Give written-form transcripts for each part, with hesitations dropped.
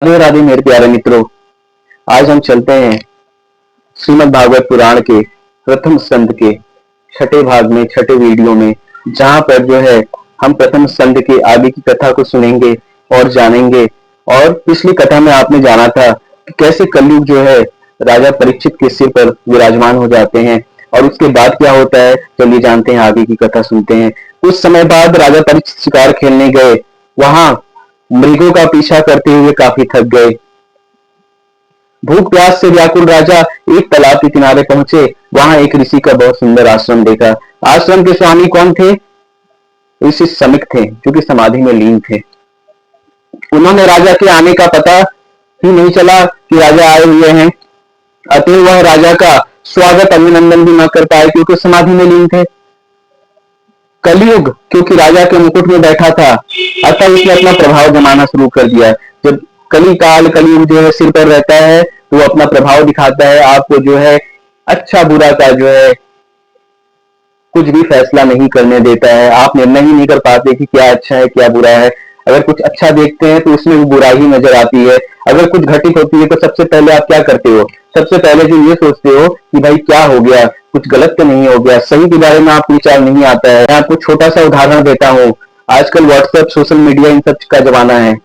राधे राधे मेरे प्यारे मित्रों। आज हम चलते हैं श्रीमद् भागवत पुराण के प्रथम स्कंद के छठे भाग में, छठे वीडियो में, जहां पर जो है हम प्रथम स्कंद के आगे की कथा को सुनेंगे और जानेंगे। और पिछली कथा में आपने जाना था कि कैसे कलयुग जो है राजा परीक्षित के सिर पर विराजमान हो जाते हैं और उसके बाद क्या होता है, चलिए जानते हैं, आगे की कथा सुनते हैं। कुछ समय बाद राजा परीक्षित शिकार खेलने गए। वहां मृगों का पीछा करते हुए काफी थक गए। भूख प्यास से व्याकुल राजा एक तालाब के किनारे पहुंचे। वहां एक ऋषि का बहुत सुंदर आश्रम देखा। आश्रम के स्वामी कौन थे? ऋषि समिक थे, जो कि समाधि में लीन थे। उन्होंने राजा के आने का पता ही नहीं चला कि राजा आए हुए हैं। अतः वह राजा का स्वागत अभिनंदन भी न कर पाए, क्योंकि समाधि में लीन थे। कलयुग क्योंकि राजा के मुकुट में बैठा था, अतः उसने अपना प्रभाव जमाना शुरू कर दिया। जब कलयुग जो है सिर पर रहता है, तो वो अपना प्रभाव दिखाता है। आपको जो है अच्छा बुरा का जो है कुछ भी फैसला नहीं करने देता है। आप निर्णय ही नहीं कर पाते कि क्या अच्छा है क्या बुरा है। अगर कुछ अच्छा देखते हैं तो उसमें बुराई ही नजर आती है। अगर कुछ घटित होती है तो सबसे पहले आप क्या करते हो? सबसे पहले जो ये सोचते हो कि भाई क्या हो गया, कुछ गलत तो नहीं हो गया। सही के बारे में आपको विचार नहीं आता है। मैं आपको छोटा सा उदाहरण देता हूँ। आजकल व्हाट्सएप, सोशल मीडिया, इन सब का जमाना है।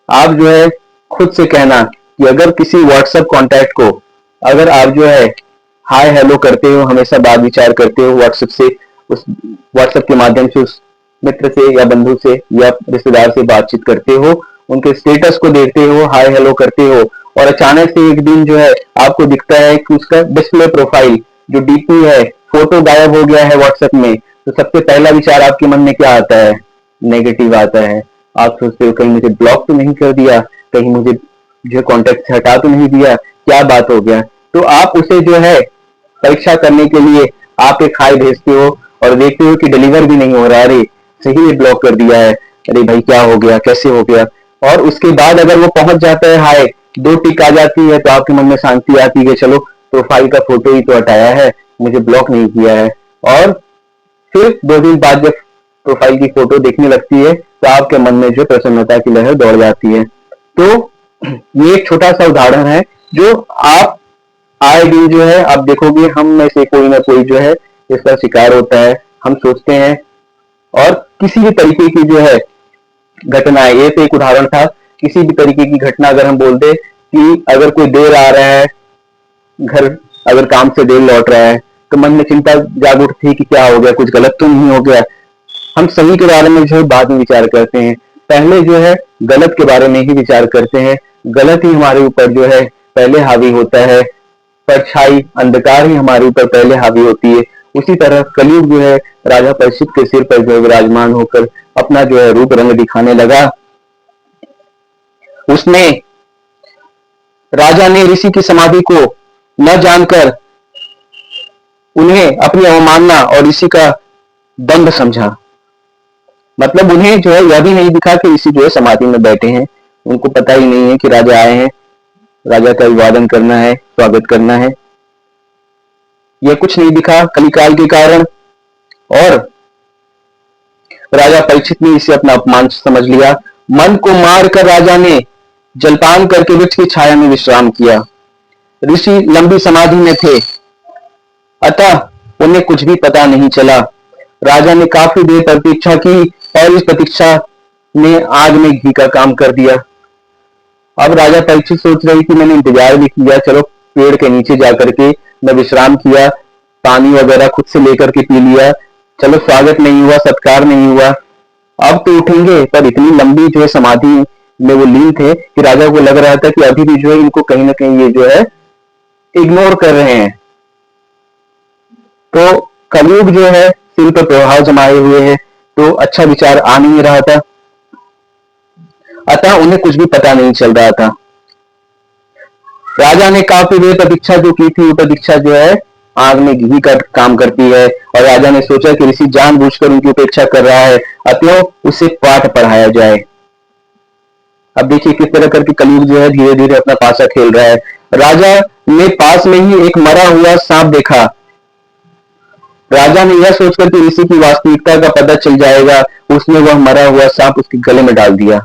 आप जो है खुद से कहना कि अगर किसी व्हाट्सएप कॉन्टैक्ट को अगर आप जो है हाय हेलो करते हो, हमेशा बात विचार करते हो व्हाट्सएप से, उस व्हाट्सएप के माध्यम से उस मित्र से या बंधु से या रिश्तेदार से बातचीत करते हो, उनके स्टेटस को देखते हो, हाय हेलो करते हो, और अचानक से एक दिन जो है आपको दिखता है कि उसका डिस्प्ले प्रोफाइल जो डीपी है, फोटो गायब हो गया है व्हाट्सएप में, तो सबसे पहला विचार आपके मन में क्या आता है? नेगेटिव आता है। आप सोचते हो कहीं मुझे ब्लॉक तो नहीं कर दिया, कहीं मुझे जो कॉन्टेक्ट से हटा तो नहीं दिया, क्या बात हो गया। तो आप उसे जो है परीक्षा करने के लिए आप एक हाय भेजते हो और देखते हो कि डिलीवर भी नहीं हो रहा। अरे सही में ब्लॉक कर दिया है, अरे भाई क्या हो गया, कैसे हो गया। और उसके बाद अगर वो पहुंच जाता है हाय, दो टिक आ जाती है, तो आपके मन में शांति आती है, चलो प्रोफाइल का फोटो ही तो हटाया है, मुझे ब्लॉक नहीं किया है। और फिर 2 दिन बाद जब प्रोफाइल की फोटो देखने लगती है, तो आपके मन में जो प्रसन्नता की लहर दौड़ जाती है। तो ये एक छोटा सा उदाहरण है जो आप आए दिन जो है आप देखोगे, हम में से कोई ना कोई जो है इसका शिकार होता है। हम सोचते हैं, और किसी भी तरीके की जो है घटना है, ये तो एक उदाहरण था। किसी भी तरीके की घटना अगर हम बोल दे कि अगर कोई देर आ रहा है घर, अगर काम से देर लौट रहा है, तो मन में चिंता जाग उठती है कि क्या हो गया, कुछ गलत तो नहीं हो गया। हम सही के बारे में जो है बाद में विचार करते हैं, पहले जो है गलत के बारे में ही विचार करते हैं। गलत ही हमारे ऊपर जो है पहले हावी होता है, परछाई अंधकार ही हमारे ऊपर पहले हावी होती है। उसी तरह कलयुग जो है राजा परीक्षित के सिर पर जो है विराजमान होकर अपना जो है रूप रंग दिखाने लगा। उसने राजा ने ऋषि की समाधि को न जानकर उन्हें अपनी अवमानना और ऋषि का दंड समझा। मतलब उन्हें जो है यह भी नहीं दिखा कि ऋषि जो है समाधि में बैठे हैं। उनको पता ही नहीं है कि राजा आए हैं, राजा का अभिवादन करना है, स्वागत करना है। यह कुछ नहीं दिखा कलिकाल के कारण, और राजा परीक्षित ने इसे अपना अपमान समझ लिया। मन को मारकर राजा ने जलपान करके वृक्ष की छाया में विश्राम किया। ऋषि लंबी समाधि में थे, अतः उन्हें कुछ भी पता नहीं चला। राजा ने काफी देर प्रतीक्षा की, और इस प्रतीक्षा ने आग में घी का काम कर दिया। अब राजा परीक्षित सोच रहे कि मैंने इंतजार भी किया, चलो पेड़ के नीचे जाकर के मैं विश्राम किया, पानी वगैरह खुद से लेकर के पी लिया, चलो स्वागत नहीं हुआ, सत्कार नहीं हुआ, अब तो उठेंगे। पर इतनी लंबी जो है समाधि में वो लीन थे कि राजा को लग रहा था कि अभी भी जो है इनको कहीं ना कहीं ये जो है इग्नोर कर रहे हैं। तो कलयुग जो है सिर पर प्रभाव जमाए हुए है, तो अच्छा विचार आ नहीं रहा था, अतः उन्हें कुछ भी पता नहीं चल रहा था। राजा ने काफी देर प्रतीक्षा जो की थी, वो प्रतीक्षा जो है आग में घी का काम करती है, और राजा ने सोचा कि ऋषि जानबूझकर उनकी उपेक्षा कर रहा है, अतः उसे पाठ पढ़ाया जाए। अब देखिए किस तरह करके कलयुग जो है धीरे धीरे अपना पासा खेल रहा है। राजा ने पास में ही एक मरा हुआ सांप देखा। राजा ने यह सोचकर कि ऋषि की वास्तविकता का पता चल जाएगा, उसने वह मरा हुआ सांप उसके गले में डाल दिया।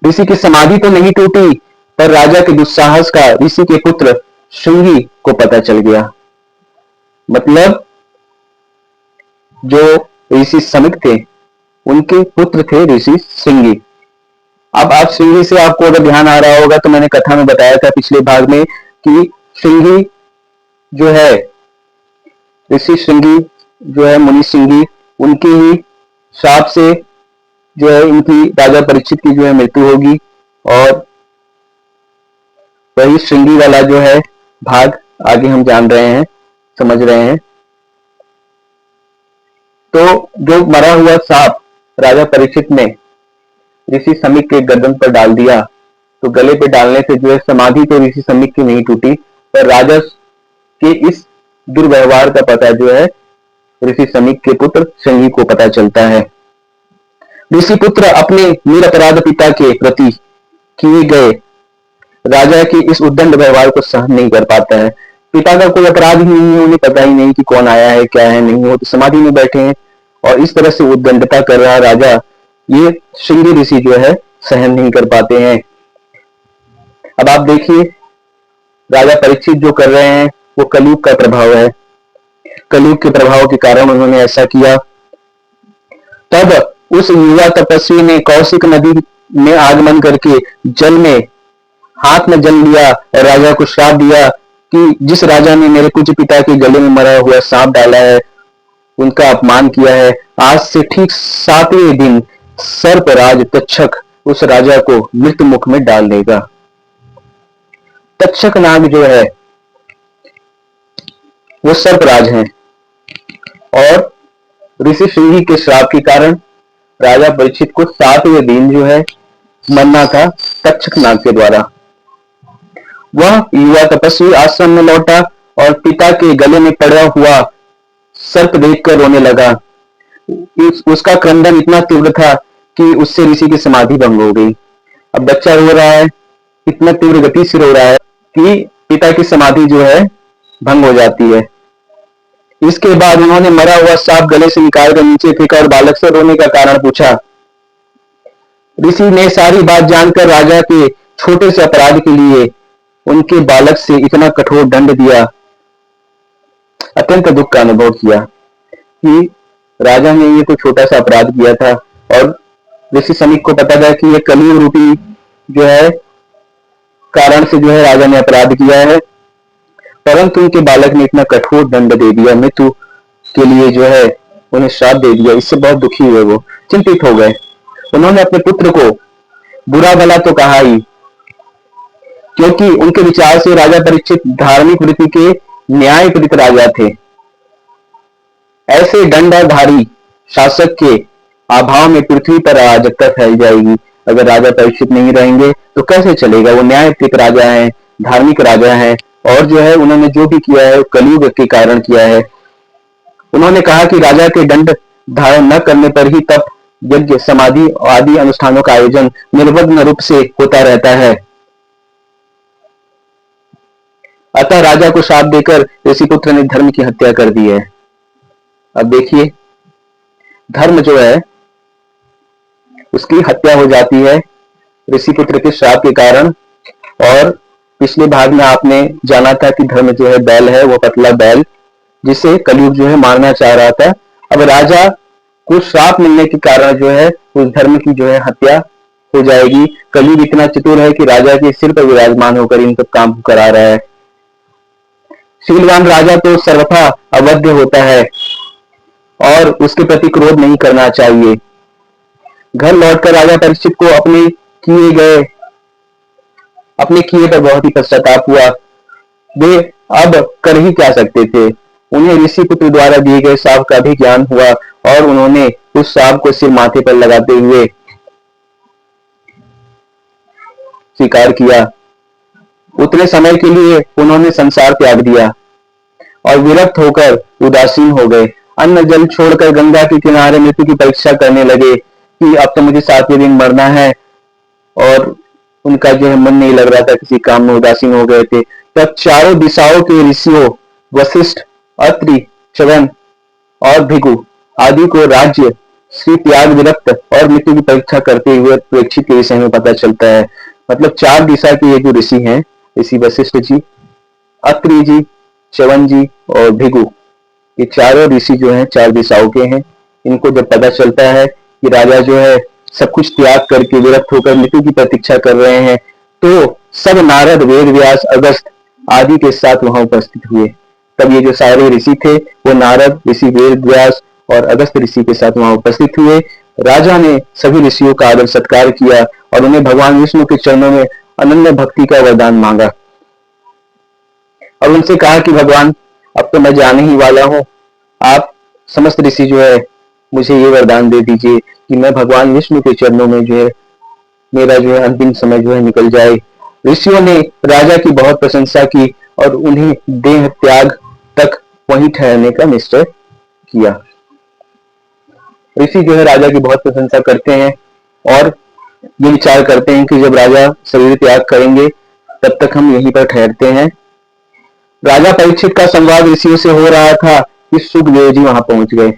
ऋषि की समाधि तो नहीं टूटी, पर राजा के दुस्साहस का ऋषि के पुत्र श्रृंगी को पता चल गया। मतलब जो ऋषि समिक थे उनके पुत्र थे ऋषि श्रृंगी। अब आप श्रृंगी से आपको अगर ध्यान आ रहा होगा तो मैंने कथा में बताया था पिछले भाग में कि श्रृंगी जो है, ऋषि श्रृंगी जो है, मुनि श्रृंगी, उनके ही श्राप से जो है इनकी राजा परीक्षित की जो है मृत्यु होगी, और वही श्रृंगी वाला जो है भाग आगे हम जान रहे हैं, समझ रहे हैं। तो जो मरा हुआ सांप राजा परीक्षित ने ऋषि समीक के गर्दन पर डाल दिया, तो गले पे डालने से जो है समाधि तो ऋषि समीक की नहीं टूटी, पर राजा के इस दुर्व्यवहार का पता जो है ऋषि समीक के पुत्र श्रृंगी को पता चलता है। ऋषि पुत्र अपने निरपराध पिता के प्रति किए गए राजा के इस उद्दंड व्यवहार को सहन नहीं कर पाता है। पिता का कोई अपराध ही नहीं है, उन्हें पता ही नहीं कि कौन आया है क्या है नहीं, वो तो समाधि में बैठे हैं, और इस तरह से उद्दंडता कर रहा राजा, ये श्रृंगी ऋषि जो है सहन नहीं कर पाते हैं। अब आप देखिए राजा परीक्षित जो कर रहे हैं वो कलयुग का प्रभाव है। कलयुग के प्रभाव के कारण उन्होंने ऐसा किया। तब उस युवा तपस्वी ने कौशिक नदी में आगमन करके जल में हाथ में जल लिया और राजा को श्राप दिया कि जिस राजा ने मेरे कुछ पिता के गले में मरा हुआ सांप डाला है, उनका अपमान किया है, आज से ठीक 7वें दिन सर्पराज तक्षक उस राजा को मृत्यु मुख में डाल देगा। तक्षक नाग जो है वो सर्पराज हैं, और ऋषि श्रृंगी के श्राप के कारण राजा परीक्षित को 7वें दिन जो है मरना था तक्षक नाग के द्वारा। वह युवा तपस्वी आश्रम में लौटा और पिता के गले में पड़ा हुआ सर्प देखकर रोने लगा। उसका क्रंदन इतना तीव्र था कि उससे ऋषि की समाधि भंग हो गई। अब बच्चा रो रहा है, इतना तीव्र गति से रो रहा है कि पिता की समाधि जो है भंग हो जाती है। इसके बाद उन्होंने मरा हुआ सांप गले से निकाल कर नीचे फेंका और बालक से रोने का कारण पूछा। ऋषि ने सारी बात जानकर राजा के छोटे से अपराध के लिए उनके बालक से इतना कठोर दंड दिया। अत्यंत दुख का अनुभव किया कि राजा ने ये तो छोटा सा अपराध किया था, और ऋषि समीक को पता था कि ये कलयुग रूपी जो है कारण से जो है राजा ने अपराध किया है, परंतु उनके बालक ने इतना कठोर दंड दे दिया, मृत्यु के लिए जो है उन्हें श्राप दे दिया। इससे बहुत दुखी हुए, वो चिंतित हो गए। उन्होंने अपने पुत्र को बुरा भला तो कहा ही, क्योंकि उनके विचार से राजा परीक्षित धार्मिक वृत्ति के न्यायपीड़ित राजा थे। ऐसे दंडधारी शासक के अभाव में पृथ्वी पर अराजकता फैल जाएगी। अगर राजा परीक्षित नहीं रहेंगे तो कैसे चलेगा? वो न्यायपीड़ित राजा हैं, धार्मिक राजा हैं, और जो है उन्होंने जो भी किया है कलयुग के कारण किया है। उन्होंने कहा कि राजा के दंड धारण न करने पर ही तप, यज्ञ, समाधि आदि अनुष्ठानों का आयोजन निर्विघ्न रूप से होता रहता है। अतः राजा को शाप देकर ऋषिपुत्र ने धर्म की हत्या कर दी है। अब देखिए धर्म जो है उसकी हत्या हो जाती है ऋषिपुत्र के श्राप के कारण। और पिछले भाग में आपने जाना था कि धर्म जो है बैल है, वो पतला बैल जिसे कलयुग जो है मारना चाह रहा था। अब राजा को श्राप मिलने के कारण जो है उस धर्म की जो है हत्या हो जाएगी। कलयुग इतना चतुर है कि राजा के सिर पर विराजमान होकर इन सब काम करा रहा है। शीलवान राजा तो सर्वथा अवध्य होता है और उसके प्रति क्रोध नहीं करना चाहिए। घर लौटकर राजा परीक्षित को अपने किए पर बहुत ही पश्चाताप हुआ। वे अब कर ही क्या सकते थे। उन्हें ऋषि पुत्र द्वारा दिए गए शाप का भी ज्ञान हुआ और उन्होंने उस शाप को सिर माथे पर लगाते हुए स्वीकार किया। उतने समय के लिए उन्होंने संसार त्याग दिया और विरक्त होकर उदासीन हो गए। अन्न जल छोड़कर गंगा के किनारे मृत्यु की परीक्षा करने लगे कि अब तो मुझे 7वें दिन मरना है, और उनका जो है मन नहीं लग रहा था, किसी काम में उदासीन हो गए थे। तब चारों दिशाओं के ऋषियों वशिष्ठ, अत्रि, च्यवन और भृगु आदि को राज्य श्री त्याग विरक्त और मृत्यु की परीक्षा करते हुए प्रेक्षित के विषय में पता चलता है। मतलब 4 दिशा के ये जो ऋषि हैं, ऋषि वशिष्ठ जी, अत्रि जी, च्यवन जी और भृगु, ये चारों ऋषि जो हैं 4 दिशाओं के हैं। इनको जब पता चलता है कि राजा जो है सब कुछ त्याग करके विरक्त होकर मृत्यु की प्रतीक्षा कर रहे हैं, तो सब नारद, वेद व्यास, अगस्त आदि के साथ वहां उपस्थित हुए। तब ये जो सारे ऋषि थे वो नारद ऋषि, वेद व्यास और अगस्त ऋषि के साथ वहां उपस्थित हुए। राजा ने सभी ऋषियों का आदर सत्कार किया और उन्हें भगवान विष्णु के चरणों में अनन्य भक्ति का वरदान मांगा और उनसे कहा कि भगवान, अब तो मैं जाने ही वाला हूँ, आप समस्त ऋषि जो है मुझे ये वरदान दे दीजिए कि मैं भगवान विष्णु के चरणों में जो है मेरा जो है अंतिम समय जो है निकल जाए। ऋषियों ने राजा की बहुत प्रशंसा की और उन्हें देह त्याग तक वहीं ठहरने का निश्चय किया। ऋषि जो है राजा की बहुत प्रशंसा करते हैं और ये विचार करते हैं कि जब राजा शरीर त्याग करेंगे तब तक हम यहीं पर ठहरते हैं। राजा परीक्षित का संवाद ऋषियों से हो रहा था कि सुखदेव जी वहां पहुंच गए।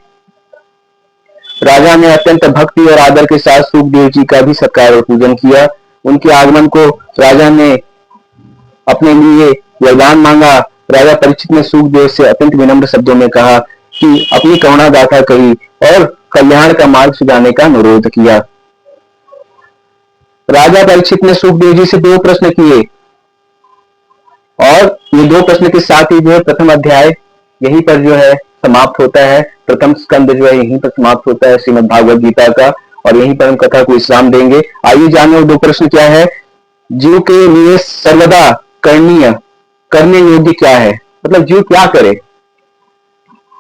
राजा ने अत्यंत भक्ति और आदर के साथ सुखदेव जी का भी सत्कार और पूजन किया। उनके आगमन को राजा ने अपने लिए वरदान मांगा। राजा परीक्षित ने सुखदेव से अत्यंत विनम्र शब्दों में कहा कि अपनी करुणा गाथा कही और कल्याण का मार्ग सुझाने का अनुरोध किया। राजा परीक्षित ने सुखदेव जी से 2 प्रश्न किए और ये 2 प्रश्न के साथ ही जो है प्रथम अध्याय यहीं पर जो है समाप्त होता है। प्रथम स्कंद जो है यहीं पर समाप्त होता है श्रीमद् भागवत गीता का और यहीं पर हम कथा को विश्राम देंगे। आइए जाने और 2 प्रश्न क्या है। जीव के लिए सर्वदा करने योग्य क्या है, मतलब जीव क्या करे,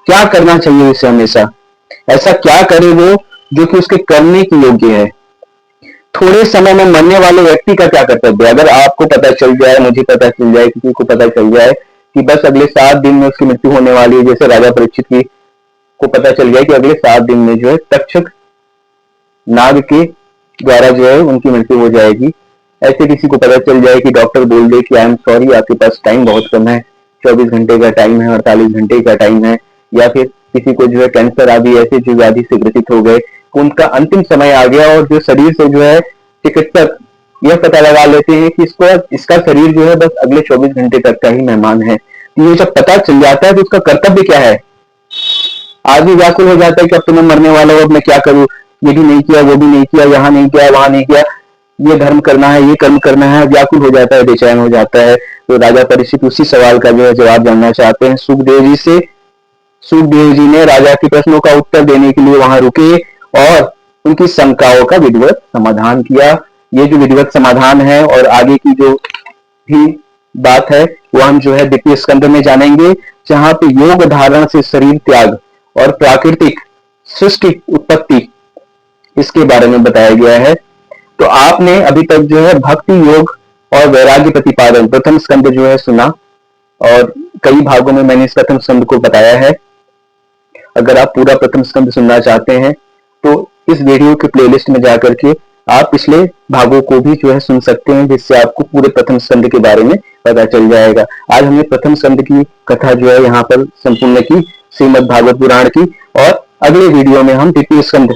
क्या करना चाहिए उसे हमेशा, ऐसा क्या करे वो जो कि उसके करने की योग्य है। थोड़े समय में मरने वाले व्यक्ति का क्या कर्तव्य है। अगर आपको पता चल जाए, मुझे पता चल जाए, किसी को पता चल जाए कि बस अगले 7 दिन में उसकी मृत्यु होने वाली है, जैसे राजा परीक्षित की को पता चल गया कि अगले 7 दिन में जो है तक्षक नाग के द्वारा जो है उनकी मृत्यु हो जाएगी। ऐसे किसी को पता चल जाए कि डॉक्टर बोल दे कि आई एम सॉरी, आपके पास टाइम बहुत कम है, 24 घंटे का टाइम है, 48 घंटे का टाइम है, या फिर किसी को जो है कैंसर आदि ऐसे जो व्याधि से ग्रसित हो गए, उनका अंतिम समय आ गया और जो शरीर से जो है चिकित्सक यह पता लगा लेते हैं कि इसका शरीर जो है बस अगले 24 घंटे तक का ही मेहमान है। ये जब पता चल जाता है तो उसका कर्तव्य क्या है। आदमी व्याकुल हो जाता है कि अब तो मैं मरने वाला हूं, अब मैं क्या करूं, ये भी नहीं किया, वो भी नहीं किया, यहाँ नहीं किया, वहां नहीं किया, ये धर्म करना है, ये कर्म करना है, व्याकुल हो जाता है, बेचैन हो जाता है। तो राजा परीक्षित उसी सवाल का जो है जवाब जानना चाहते हैं सुखदेव जी से। सुखदेव जी ने राजा के प्रश्नों का उत्तर देने के लिए वहां रुके और उनकी शंकाओं का विधिवत समाधान किया। ये जो विधिवत समाधान है और आगे की जो भी बात है वो हम जो है द्वितीय स्कंद में जानेंगे, जहां पे योग धारण से शरीर त्याग और प्राकृतिक सृष्टि उत्पत्ति इसके बारे में बताया गया है। तो आपने अभी तक जो है भक्ति योग और वैराग्य प्रतिपादन प्रथम स्कंद जो है सुना और कई भागों में मैंने इस प्रथम स्कंद को बताया है। अगर आप पूरा प्रथम स्कंद सुनना चाहते हैं तो इस वीडियो के प्लेलिस्ट में जाकर के आप पिछले भागों को भी जो है सुन सकते हैं, जिससे आपको पूरे प्रथम स्कंद के बारे में पता चल जाएगा। आज हमने प्रथम स्कंद की कथा जो है यहाँ पर संपूर्ण की श्रीमद् भागवत पुराण की, और अगले वीडियो में हम द्वितीय स्कंद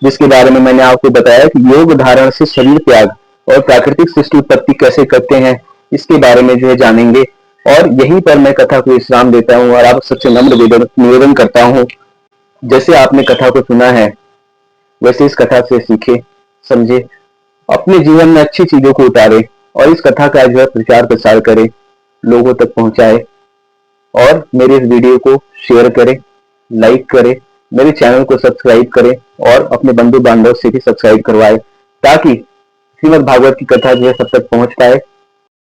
जिसके बारे में मैंने आपको बताया कि योग धारण से शरीर त्याग और प्राकृतिक सृष्टि उत्पत्ति कैसे करते हैं, इसके बारे में जो है जानेंगे। और यहीं पर मैं कथा को विश्राम देता हूं और आप सबसे नम्र निवेदन करता हूं, जैसे आपने कथा को सुना है वैसे इस कथा से सीखे, समझे, अपने जीवन में अच्छी चीजों को उतारे और इस कथा का जो है प्रचार प्रसार करे, लोगों तक पहुंचाए और मेरे इस वीडियो को शेयर करे, लाइक करे, मेरे चैनल को सब्सक्राइब करें और अपने बंधु बांधव से भी सब्सक्राइब करवाए, ताकि श्रीमद् भागवत की कथा जो है सब तक पहुंच पाए